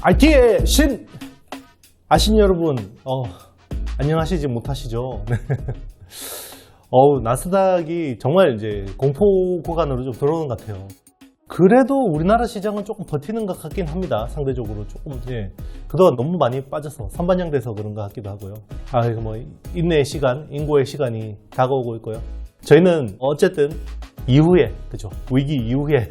IT의 신! 아신 여러분, 안녕하시지 못하시죠? 나스닥이 정말 이제 공포 구간으로 좀 들어오는 것 같아요. 그래도 우리나라 시장은 조금 버티는 것 같긴 합니다. 상대적으로 조금, 그동안 너무 많이 빠져서 선반영돼서 그런 것 같기도 하고요. 이거 뭐, 인내의 시간, 인고의 시간이 다가오고 있고요. 저희는 어쨌든 이후에, 그죠? 위기 이후에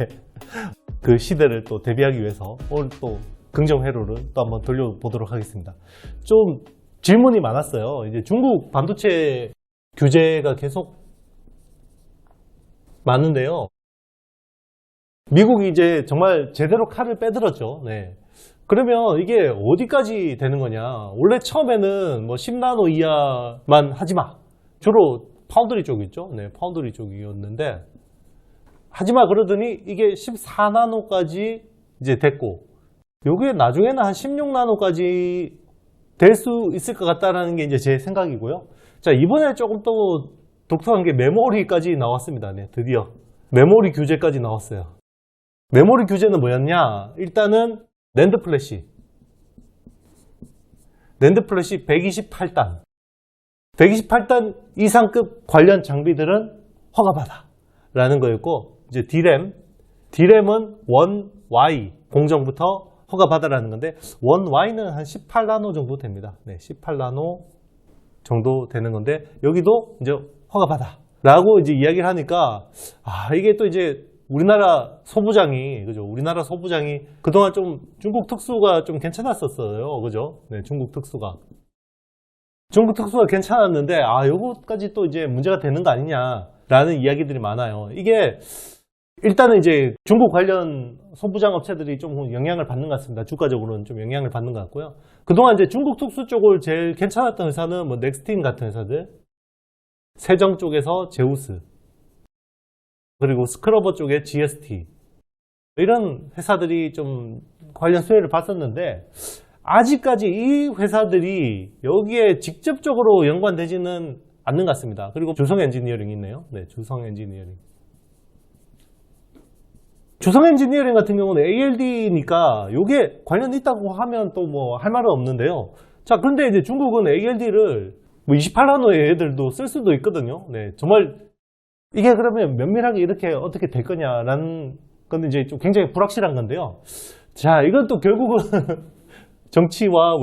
그 시대를 또 대비하기 위해서 오늘 또 긍정 회로를 또 한번 돌려보도록 하겠습니다. 좀 질문이 많았어요. 이제 중국 반도체 규제가 계속 많은데요. 미국이 이제 정말 제대로 칼을 빼들었죠. 네. 그러면 이게 어디까지 되는 거냐? 원래 처음에는 뭐 10나노 이하만 하지 마. 주로 파운드리 쪽이죠. 네, 파운드리 쪽이었는데 하지 마 그러더니 이게 14나노까지 이제 됐고, 요게 나중에는 한 16나노까지 될 수 있을 것 같다라는 게 이제 제 생각이고요. 자, 이번에 조금 또 독특한 게 메모리까지 나왔습니다. 네, 드디어 메모리 규제까지 나왔어요. 메모리 규제는 뭐였냐? 일단은 낸드 플래시 128단 128단 이상급 관련 장비들은 허가받아 라는 거였고, 이제 D램은 1Y 공정부터 허가받아라는 건데, 1Y는 한 18나노 정도 됩니다. 네, 18나노 정도 되는 건데, 여기도 이제 허가받아 라고 이제 이야기를 하니까, 이게 또 이제 우리나라 소부장이, 그죠? 우리나라 소부장이 그동안 좀 중국 특수가 좀 괜찮았었어요. 그죠? 네, 중국 특수가 괜찮았는데, 요거까지 또 이제 문제가 되는 거 아니냐라는 이야기들이 많아요. 이게 일단은 이제 중국 관련 소부장 업체들이 좀 영향을 받는 것 같습니다. 주가적으로는 좀 영향을 받는 것 같고요. 그동안 이제 중국 특수 쪽을 제일 괜찮았던 회사는 뭐 넥스틴 같은 회사들, 세정 쪽에서 제우스, 그리고 스크러버 쪽에 GST, 이런 회사들이 좀 관련 수혜를 봤었는데, 아직까지 이 회사들이 여기에 직접적으로 연관되지는 않는 것 같습니다. 그리고 주성 엔지니어링이 있네요. 네, 주성 엔지니어링 같은 경우는 ALD니까 요게 관련 있다고 하면 또 뭐 할 말은 없는데요. 자, 그런데 이제 중국은 ALD를 뭐 28나노의 애들도 쓸 수도 있거든요. 네, 정말 이게 그러면 면밀하게 이렇게 어떻게 될 거냐라는 건 이제 좀 굉장히 불확실한 건데요. 자, 이건 또 결국은 정치와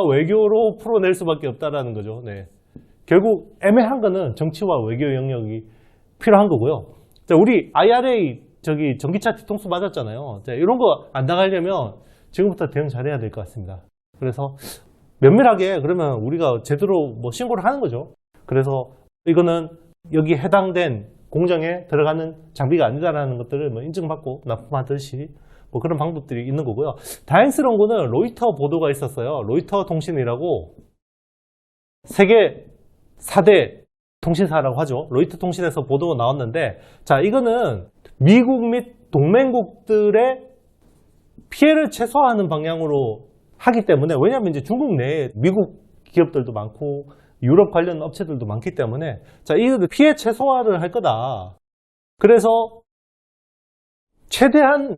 외교로 풀어낼 수밖에 없다라는 거죠. 네. 결국 애매한 거는 정치와 외교 영역이 필요한 거고요. 자, 우리 IRA 전기차 뒤통수 맞았잖아요. 자, 이런 거 안 나가려면 지금부터 대응 잘해야 될 것 같습니다. 그래서 면밀하게 그러면 우리가 제대로 뭐 신고를 하는 거죠. 그래서 이거는 여기 해당된 공정에 들어가는 장비가 아니다라는 것들을 뭐 인증받고 납품하듯이 뭐 그런 방법들이 있는 거고요. 다행스러운 거는 로이터 보도가 있었어요. 로이터 통신이라고 세계 4대 통신사라고 하죠. 로이터 통신에서 보도가 나왔는데, 자, 이거는 미국 및 동맹국들의 피해를 최소화하는 방향으로 하기 때문에, 왜냐하면 이제 중국 내에 미국 기업들도 많고 유럽 관련 업체들도 많기 때문에, 자, 이거 피해 최소화를 할 거다. 그래서 최대한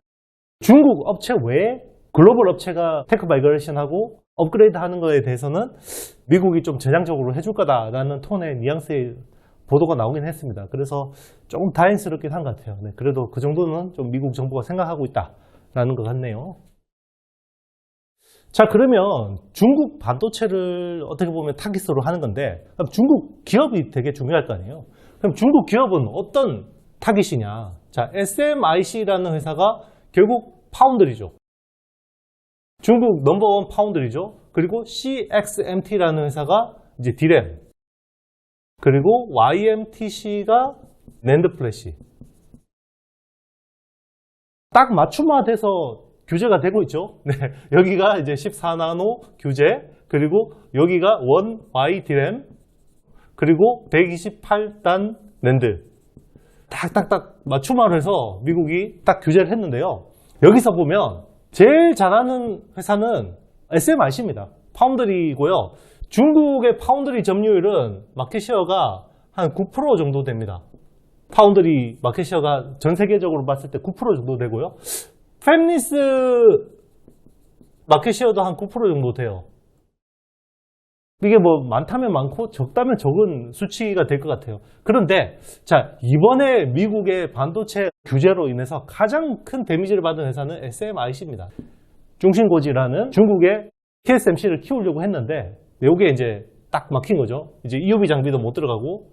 중국 업체 외에 글로벌 업체가 테크 마이그레이션하고 업그레이드 하는 거에 대해서는 미국이 좀 제장적으로 해줄 거다라는 톤의 뉘앙스의 보도가 나오긴 했습니다. 그래서 조금 다행스럽긴 한 것 같아요. 네, 그래도 그 정도는 좀 미국 정부가 생각하고 있다라는 것 같네요. 자, 그러면 중국 반도체를 어떻게 보면 타깃으로 하는 건데, 그럼 중국 기업이 되게 중요할 거 아니에요. 그럼 중국 기업은 어떤 타깃이냐? 자, SMIC라는 회사가 결국 파운드리죠. 중국 넘버원 파운드리죠. 그리고 CXMT라는 회사가 이제 D램, 그리고 YMTC가 낸드 플래시. 딱 맞춤화돼서 규제가 되고 있죠. 네, 여기가 이제 14나노 규제, 그리고 여기가 1Y D램, 그리고 128단 낸드. 딱딱딱 맞춤화를 해서 미국이 딱 규제를 했는데요. 여기서 보면 제일 잘하는 회사는 SMIC입니다. 파운드리고요. 중국의 파운드리 점유율은 마켓시어가 한 9% 정도 됩니다. 파운드리 마켓시어가 전 세계적으로 봤을 때 9% 정도 되고요. 팹리스 마켓시어도 한 9% 정도 돼요. 이게 뭐 많다면 많고 적다면 적은 수치가 될 것 같아요. 그런데 자, 이번에 미국의 반도체 규제로 인해서 가장 큰 데미지를 받은 회사는 SMIC입니다. 중심고지라는 중국의 TSMC를 키우려고 했는데 이게 이제 딱 막힌 거죠. 이제 EUV 장비도 못 들어가고,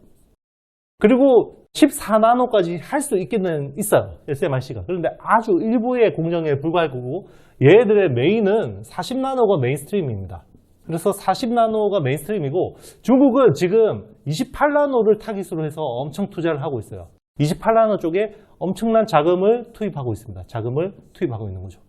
그리고 14나노까지 할 수 있기는 있어요, SMIC가. 그런데 아주 일부의 공정에 불과할 거고, 얘들의 메인은 40나노가 메인스트림입니다. 그래서 40나노가 메인스트림이고, 중국은 지금 28나노를 타깃으로 해서 엄청 투자를 하고 있어요. 28나노 쪽에 엄청난 자금을 투입하고 있습니다. 자금을 투입하고 있는 거죠.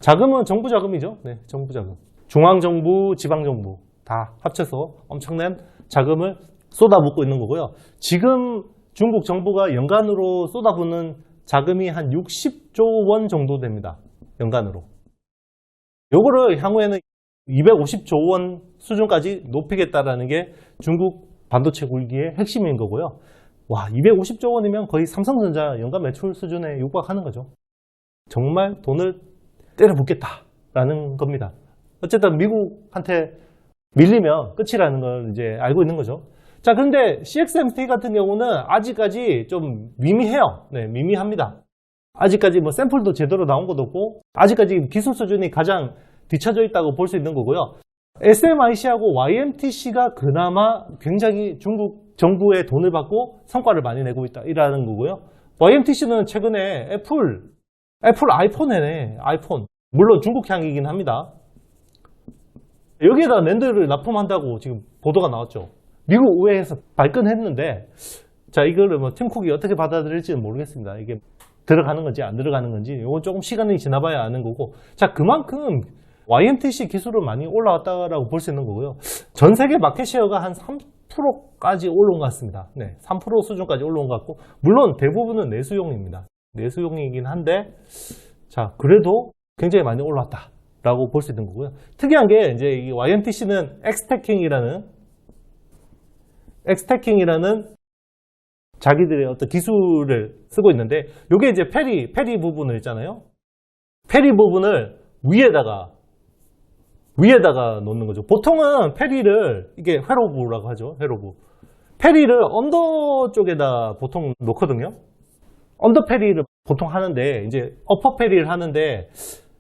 자금은 정부 자금이죠. 네, 정부 자금. 중앙정부, 지방정부 다 합쳐서 엄청난 자금을 쏟아붓고 있는 거고요. 지금 중국 정부가 연간으로 쏟아붓는 자금이 한 60조 원 정도 됩니다. 연간으로. 요거를 향후에는 250조 원 수준까지 높이겠다라는 게 중국 반도체 굴기의 핵심인 거고요. 와, 250조 원이면 거의 삼성전자 연간 매출 수준에 육박하는 거죠. 정말 돈을 때려붓겠다라는 겁니다. 어쨌든 미국한테 밀리면 끝이라는 걸 이제 알고 있는 거죠. 자, 그런데 CXMT 같은 경우는 아직까지 좀 미미해요. 네, 미미합니다. 아직까지 뭐 샘플도 제대로 나온 것도 없고, 아직까지 기술 수준이 가장 뒤처져 있다고 볼 수 있는 거고요. SMIC하고 YMTC가 그나마 굉장히 중국 정부의 돈을 받고 성과를 많이 내고 있다, 이라는 거고요. YMTC는 최근에 애플 아이폰에 아이폰, 물론 중국향이긴 합니다. 여기에다 낸드를 납품한다고 지금 보도가 나왔죠. 미국 의회에서 발끈했는데, 자, 이거를 뭐 팀쿡이 어떻게 받아들일지는 모르겠습니다. 이게 들어가는 건지 안 들어가는 건지, 이건 조금 시간이 지나봐야 아는 거고. 자, 그만큼 YMTC 기술은 많이 올라왔다라고 볼 수 있는 거고요. 전 세계 마켓시어가 한 3%까지 올라온 것 같습니다. 네, 3% 수준까지 올라온 것 같고, 물론 대부분은 내수용입니다. 내수용이긴 한데, 자, 그래도 굉장히 많이 올라왔다라고 볼 수 있는 거고요. 특이한 게 이제 이 YMTC는 엑스태킹이라는 자기들의 어떤 기술을 쓰고 있는데, 이게 이제 페리 부분을 있잖아요. 페리 부분을 위에다가 놓는 거죠. 보통은 페리를, 이게 회로부라고 하죠. 회로부. 페리를 언더 쪽에다 보통 놓거든요. 언더 페리를 보통 하는데, 이제 어퍼 페리를 하는데,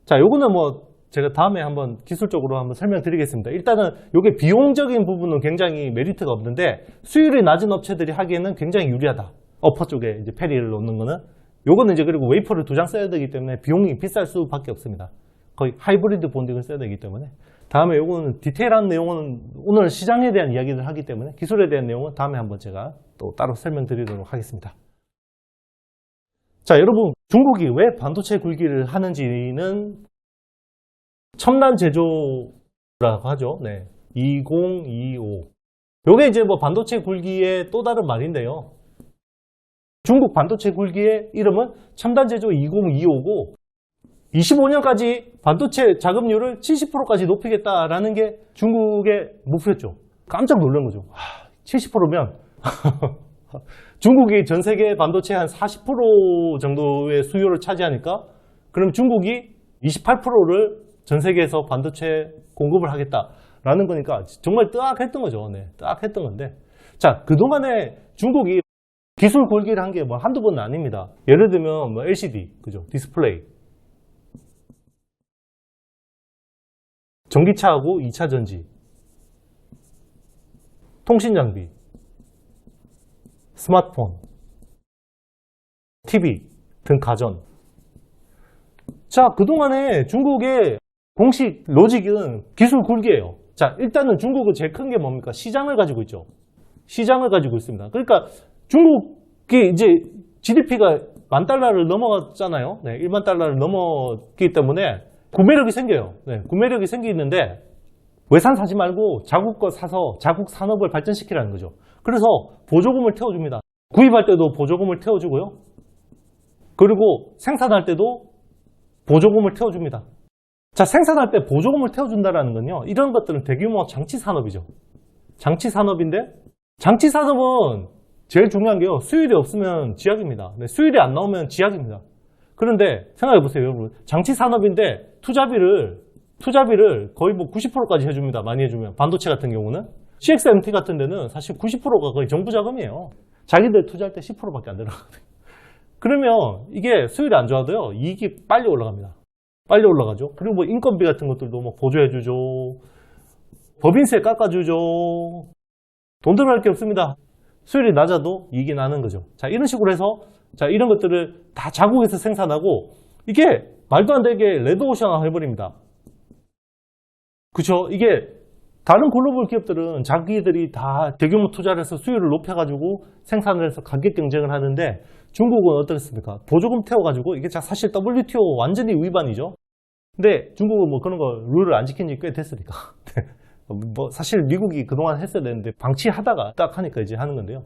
자, 요거는 뭐 제가 다음에 한번 기술적으로 한번 설명드리겠습니다. 일단은 이게 비용적인 부분은 굉장히 메리트가 없는데, 수율이 낮은 업체들이 하기에는 굉장히 유리하다. 어퍼 쪽에 이제 페리를 놓는 거는. 요거는 이제 그리고 웨이퍼를 2장 써야 되기 때문에 비용이 비쌀 수밖에 없습니다. 거의 하이브리드 본딩을 써야 되기 때문에. 다음에 요거는 디테일한 내용은 오늘 시장에 대한 이야기를 하기 때문에, 기술에 대한 내용은 다음에 한번 제가 또 따로 설명드리도록 하겠습니다. 자, 여러분, 중국이 왜 반도체 굴기를 하는지는 첨단 제조라고 하죠. 네, 2025. 요게 이제 뭐 반도체 굴기의 또 다른 말인데요. 중국 반도체 굴기의 이름은 첨단 제조 2025고, 25년까지 반도체 자급률을 70%까지 높이겠다라는 게 중국의 목표였죠. 깜짝 놀란 거죠. 70%면 중국이 전 세계 반도체 한 40% 정도의 수요를 차지하니까, 그럼 중국이 28%를 전 세계에서 반도체 공급을 하겠다라는 거니까 정말 뜨악했던 거죠. 네, 뜨악했던 건데, 자, 그동안에 중국이 기술 굴기를 한 게 뭐 한두 번은 아닙니다. 예를 들면 뭐 LCD, 그죠? 디스플레이, 전기차하고 2차 전지, 통신 장비, 스마트폰, TV 등 가전. 자, 그동안에 중국의 공식 로직은 기술 굴기예요. 자, 일단은 중국은 제일 큰 게 뭡니까? 시장을 가지고 있죠. 시장을 가지고 있습니다. 그러니까 중국이 이제 GDP가 $10,000를 넘어갔잖아요. 네, 1만 달러를 넘었기 때문에 구매력이 생겨요. 네, 구매력이 생기는데, 외산 사지 말고 자국 거 사서 자국 산업을 발전시키라는 거죠. 그래서 보조금을 태워줍니다. 구입할 때도 보조금을 태워주고요. 그리고 생산할 때도 보조금을 태워줍니다. 자, 생산할 때 보조금을 태워준다는 건요, 이런 것들은 대규모 장치 산업이죠. 장치 산업인데, 장치 산업은 제일 중요한 게요, 수율이 없으면 지약입니다. 네, 수율이 안 나오면 지약입니다. 그런데 생각해 보세요, 여러분. 장치 산업인데 투자비를 투자비를 거의 뭐 90%까지 해줍니다. 많이 해주면. 반도체 같은 경우는. CXMT 같은 데는 사실 90%가 거의 정부 자금이에요. 자기들 투자할 때 10%밖에 안 들어가거든요. 그러면 이게 수율이 안 좋아도요, 이익이 빨리 올라갑니다. 빨리 올라가죠. 그리고 뭐 인건비 같은 것들도 뭐 보조해주죠. 법인세 깎아주죠. 돈 들어갈 게 없습니다. 수율이 낮아도 이익이 나는 거죠. 자, 이런 식으로 해서, 자, 이런 것들을 다 자국에서 생산하고, 이게 말도 안 되게 레드오션화 해버립니다. 그쵸? 이게 다른 글로벌 기업들은 자기들이 다 대규모 투자를 해서 수율을 높여가지고 생산을 해서 가격 경쟁을 하는데, 중국은 어떻습니까? 보조금 태워가지고, 이게 사실 WTO 완전히 위반이죠. 근데 중국은 뭐 그런 거 룰을 안 지킨 지 꽤 됐으니까. 뭐 사실 미국이 그동안 했어야 되는데 방치하다가 딱 하니까 이제 하는 건데요.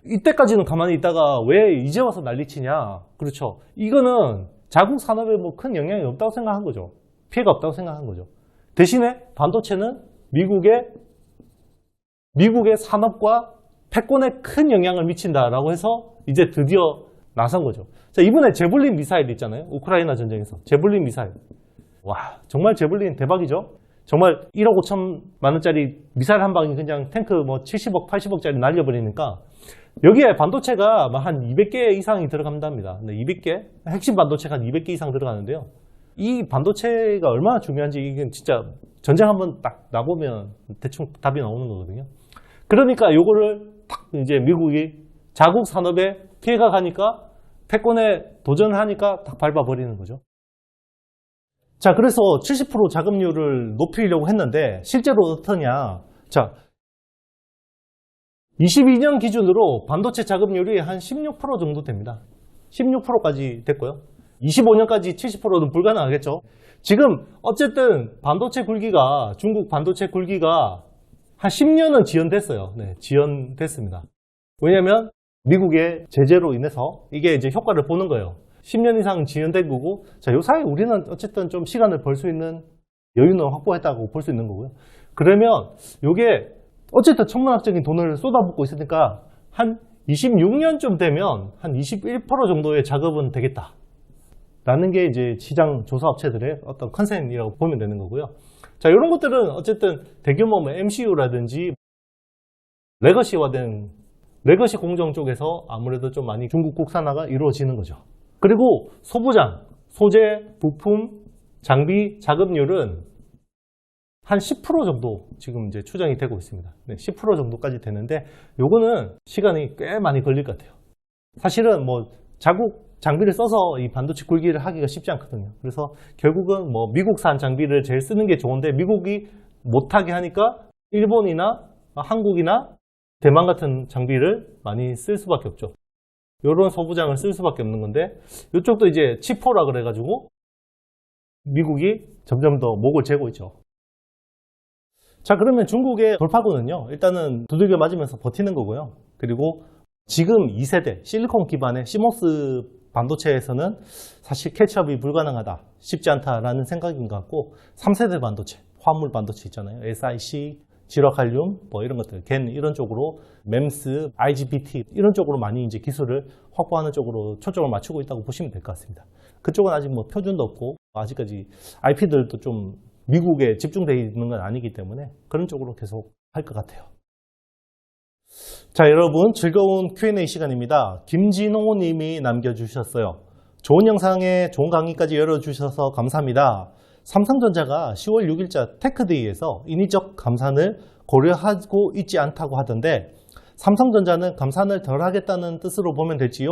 이때까지는 가만히 있다가 왜 이제 와서 난리치냐. 그렇죠. 이거는 자국 산업에 뭐 큰 영향이 없다고 생각한 거죠. 피해가 없다고 생각한 거죠. 대신에 반도체는 미국의 산업과 패권에 큰 영향을 미친다라고 해서 이제 드디어 나선 거죠. 자, 이번에 제블린 미사일 있잖아요. 우크라이나 전쟁에서. 제블린 미사일. 와, 정말 제블린 대박이죠. 정말 1억 5천만 원짜리 미사일 한 방이 그냥 탱크 뭐 70억, 80억짜리 날려버리니까 여기에 반도체가 한 200개 이상이 들어간답니다. 200개? 핵심 반도체가 한 200개 이상 들어가는데요. 이 반도체가 얼마나 중요한지 이게 진짜 전쟁 한번 딱 나보면 대충 답이 나오는 거거든요. 그러니까 요거를 딱 이제 미국이 자국 산업에 피해가 가니까 패권에 도전하니까 딱 밟아버리는 거죠. 자, 그래서 70% 자금률을 높이려고 했는데 실제로 어떠냐? 자, 22년 기준으로 반도체 자금률이 한 16% 정도 됩니다. 16%까지 됐고요. 25년까지 70%는 불가능하겠죠. 지금 어쨌든 반도체 굴기가, 중국 반도체 굴기가 한 10년은 지연됐어요. 네, 지연됐습니다. 왜냐면 미국의 제재로 인해서 이게 이제 효과를 보는 거예요. 10년 이상 지연된 거고, 자, 요 사이에 우리는 어쨌든 좀 시간을 벌 수 있는 여유는 확보했다고 볼 수 있는 거고요. 그러면 요게 어쨌든 천문학적인 돈을 쏟아붓고 있으니까 한 26년쯤 되면 한 21% 정도의 작업은 되겠다. 라는 게 이제 시장 조사 업체들의 어떤 컨센이라고 보면 되는 거고요. 자, 이런 것들은 어쨌든 대규모 MCU라든지 레거시화된 레거시 공정 쪽에서 아무래도 좀 많이 중국 국산화가 이루어지는 거죠. 그리고 소부장, 소재, 부품, 장비, 자금률은 한 10% 정도 지금 이제 추정이 되고 있습니다. 네, 10% 정도까지 되는데 요거는 시간이 꽤 많이 걸릴 것 같아요. 사실은 뭐 자국 장비를 써서 이 반도체 굴기를 하기가 쉽지 않거든요. 그래서 결국은 뭐 미국산 장비를 제일 쓰는 게 좋은데 미국이 못하게 하니까 일본이나 한국이나 대만 같은 장비를 많이 쓸 수밖에 없죠. 이런 소부장을 쓸 수밖에 없는 건데 이쪽도 이제 치포라 그래가지고 미국이 점점 더 목을 재고 있죠. 자, 그러면 중국의 돌파구는요, 일단은 두들겨 맞으면서 버티는 거고요. 그리고 지금 2세대 실리콘 기반의 시모스 반도체에서는 사실 캐치업이 불가능하다, 쉽지 않다라는 생각인 것 같고, 3세대 반도체, 화물 반도체 있잖아요. SiC, 지러칼륨, 뭐 이런 것들, 겐 이런 쪽으로 MEMS, IGBT 이런 쪽으로 많이 이제 기술을 확보하는 쪽으로 초점을 맞추고 있다고 보시면 될 것 같습니다. 그쪽은 아직 뭐 표준도 없고 아직까지 IP들도 좀 미국에 집중되어 있는 건 아니기 때문에 그런 쪽으로 계속 할 것 같아요. 자, 여러분 즐거운 Q&A 시간입니다. 김진호 님이 남겨주셨어요. 좋은 영상에 좋은 강의까지 열어주셔서 감사합니다. 삼성전자가 10월 6일자 테크데이에서 인위적 감산을 고려하고 있지 않다고 하던데 삼성전자는 감산을 덜 하겠다는 뜻으로 보면 될지요?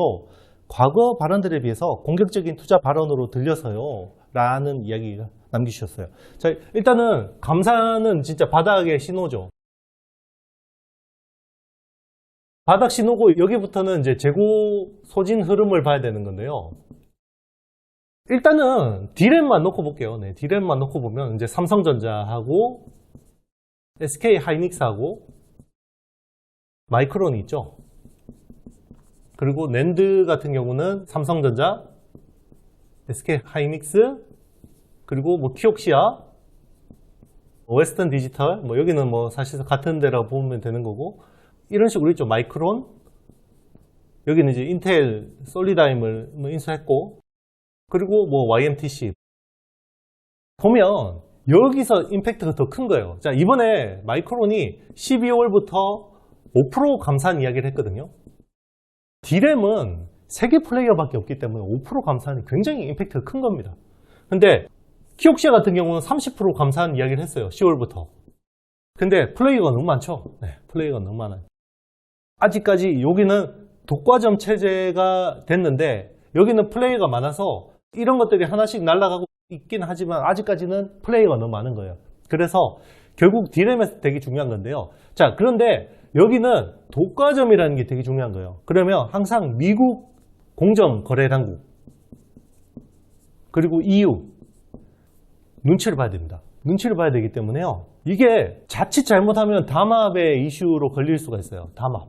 과거 발언들에 비해서 공격적인 투자 발언으로 들려서요 라는 이야기가 남기주셨어요. 자, 일단은 감산은 진짜 바닥의 신호죠. 바닥 신호고 여기부터는 이제 재고 소진 흐름을 봐야 되는 건데요. 일단은 D램만 놓고 볼게요. 네, D램만 놓고 보면 이제 삼성전자하고 SK 하이닉스하고 마이크론이 있죠. 그리고 낸드 같은 경우는 삼성전자, SK 하이닉스, 그리고 뭐 키옥시아, 웨스턴 디지털, 뭐 여기는 뭐 사실 같은 데라고 보면 되는 거고, 이런 식으로 있죠. 마이크론, 여기는 이제 인텔 솔리다임을 인수했고, 그리고 뭐 YMTC 보면 여기서 임팩트가 더 큰 거예요. 자, 이번에 마이크론이 12월부터 5% 감산 이야기를 했거든요. D램은 3개 플레이어밖에 없기 때문에 5% 감산이 굉장히 임팩트가 큰 겁니다. 근데 키옥시아 같은 경우는 30% 감산 이야기를 했어요. 10월부터. 근데 플레이어가 너무 많죠? 네, 플레이어가 너무 많아요. 아직까지 여기는 독과점 체제가 됐는데 여기는 플레이어가 많아서 이런 것들이 하나씩 날아가고 있긴 하지만 아직까지는 플레이어가 너무 많은 거예요. 그래서 결국 D램에서 되게 중요한 건데요. 자, 그런데 여기는 독과점이라는 게 되게 중요한 거예요. 그러면 항상 미국 공정 거래 당국 그리고 EU 눈치를 봐야 됩니다. 눈치를 봐야 되기 때문에요. 이게 자칫 잘못하면 담합의 이슈로 걸릴 수가 있어요. 담합.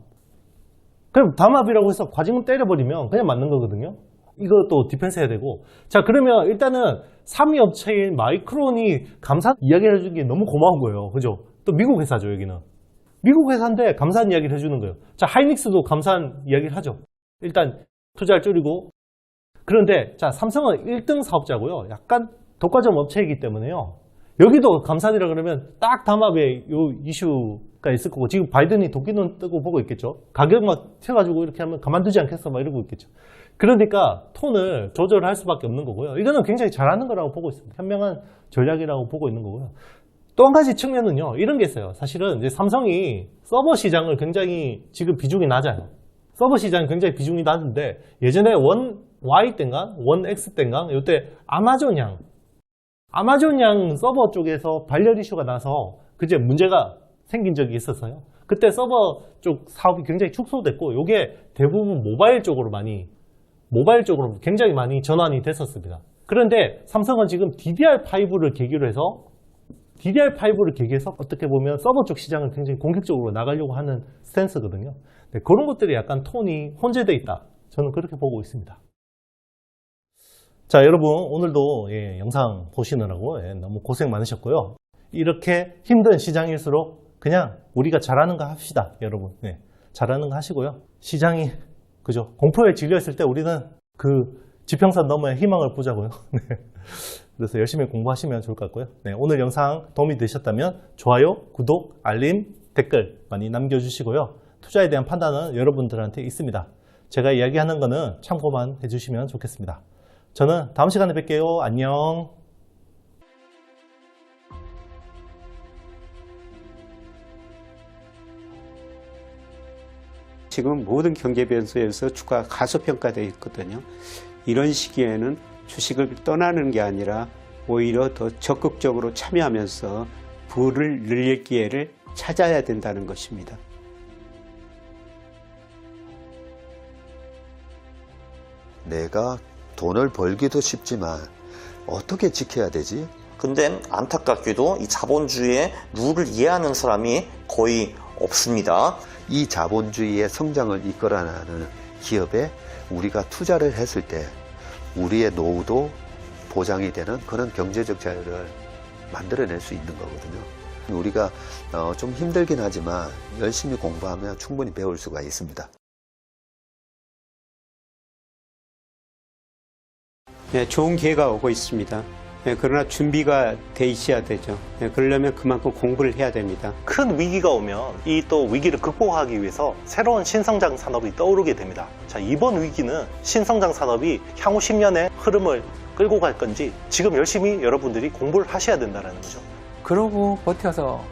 그럼 담합이라고 해서 과징금 때려버리면 그냥 맞는 거거든요. 이것도 디펜스 해야 되고. 자, 그러면 일단은 3위 업체인 마이크론이 감산 이야기를 해주는 게 너무 고마운 거예요. 그죠? 또 미국 회사죠, 여기는. 미국 회사인데 감산 이야기를 해주는 거예요. 자, 하이닉스도 감산 이야기를 하죠. 일단 투자를 줄이고. 그런데 자, 삼성은 1등 사업자고요. 약간 독과점 업체이기 때문에요. 여기도 감산이라 그러면 딱 담합에 요 이슈가 있을 거고, 지금 바이든이 도끼눈 뜨고 보고 있겠죠. 가격 막 튀어가지고 이렇게 하면 가만두지 않겠어 막 이러고 있겠죠. 그러니까 톤을 조절할 수밖에 없는 거고요. 이거는 굉장히 잘하는 거라고 보고 있습니다. 현명한 전략이라고 보고 있는 거고요. 또 한 가지 측면은요, 이런 게 있어요. 사실은 이제 삼성이 서버 시장을 굉장히 지금 비중이 낮아요. 서버 시장이 굉장히 비중이 낮은데 예전에 원 Y 땐가 원 X 땐가 이때 아마존양 서버 쪽에서 발열 이슈가 나서 그제 문제가 생긴 적이 있었어요. 그때 서버 쪽 사업이 굉장히 축소됐고 이게 대부분 모바일 쪽으로 굉장히 많이 전환이 됐었습니다. 그런데 삼성은 지금 DDR5를 계기로 해서 어떻게 보면 서버 쪽 시장을 굉장히 공격적으로 나가려고 하는 스탠스거든요. 네, 그런 것들이 약간 톤이 혼재되어 있다. 저는 그렇게 보고 있습니다. 자, 여러분 오늘도 영상 보시느라고 너무 고생 많으셨고요. 이렇게 힘든 시장일수록 그냥 우리가 잘하는 거 합시다. 여러분 잘하는 거 하시고요. 시장이 그죠? 공포에 질려 있을 때 우리는 그 지평선 너머에 희망을 보자고요. 그래서 열심히 공부하시면 좋을 것 같고요. 오늘 영상 도움이 되셨다면 좋아요, 구독, 알림, 댓글 많이 남겨주시고요. 투자에 대한 판단은 여러분들한테 있습니다. 제가 이야기하는 거는 참고만 해주시면 좋겠습니다. 저는 다음 시간에 뵐게요. 안녕. 지금 모든 경제 변수에서 주가가 가소평가되어 있거든요. 이런 시기에는 주식을 떠나는 게 아니라 오히려 더 적극적으로 참여하면서 부를 늘릴 기회를 찾아야 된다는 것입니다. 내가 돈을 벌기도 쉽지만 어떻게 지켜야 되지? 근데 안타깝게도 이 자본주의의 룰을 이해하는 사람이 거의 없습니다. 이 자본주의의 성장을 이끌어나가는 기업에 우리가 투자를 했을 때 우리의 노후도 보장이 되는 그런 경제적 자유를 만들어낼 수 있는 거거든요. 우리가 좀 힘들긴 하지만 열심히 공부하면 충분히 배울 수가 있습니다. 네, 좋은 기회가 오고 있습니다. 네, 그러나 준비가 돼 있어야 되죠. 네, 그러려면 그만큼 공부를 해야 됩니다. 큰 위기가 오면 이 또 위기를 극복하기 위해서 새로운 신성장 산업이 떠오르게 됩니다. 자, 이번 위기는 신성장 산업이 향후 10년의 흐름을 끌고 갈 건지 지금 열심히 여러분들이 공부를 하셔야 된다는 거죠. 그러고 버텨서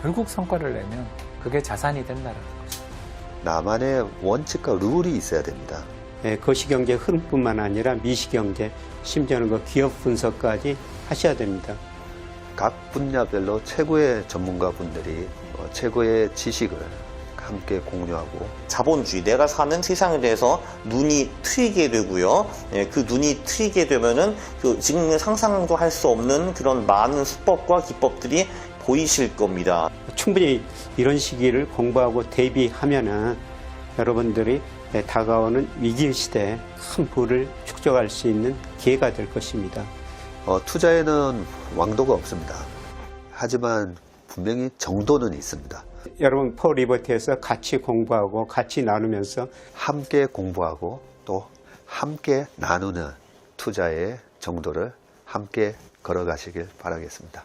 결국 성과를 내면 그게 자산이 된다는 거죠. 나만의 원칙과 룰이 있어야 됩니다. 네, 거시경제 흐름뿐만 아니라 미시경제, 심지어는 그 기업 분석까지 하셔야 됩니다. 각 분야별로 최고의 전문가분들이 최고의 지식을 함께 공유하고 자본주의, 내가 사는 세상에 대해서 눈이 트이게 되고요. 그 눈이 트이게 되면은 지금 상상도 할 수 없는 그런 많은 수법과 기법들이 보이실 겁니다. 충분히 이런 시기를 공부하고 대비하면은 여러분들이 다가오는 위기 시대에 큰 부를 축적할 수 있는 기회가 될 것입니다. 투자에는 왕도가 없습니다. 하지만 분명히 정도는 있습니다. 여러분 포리버티에서 같이 공부하고 같이 나누면서 함께 공부하고 또 함께 나누는 투자의 정도를 함께 걸어가시길 바라겠습니다.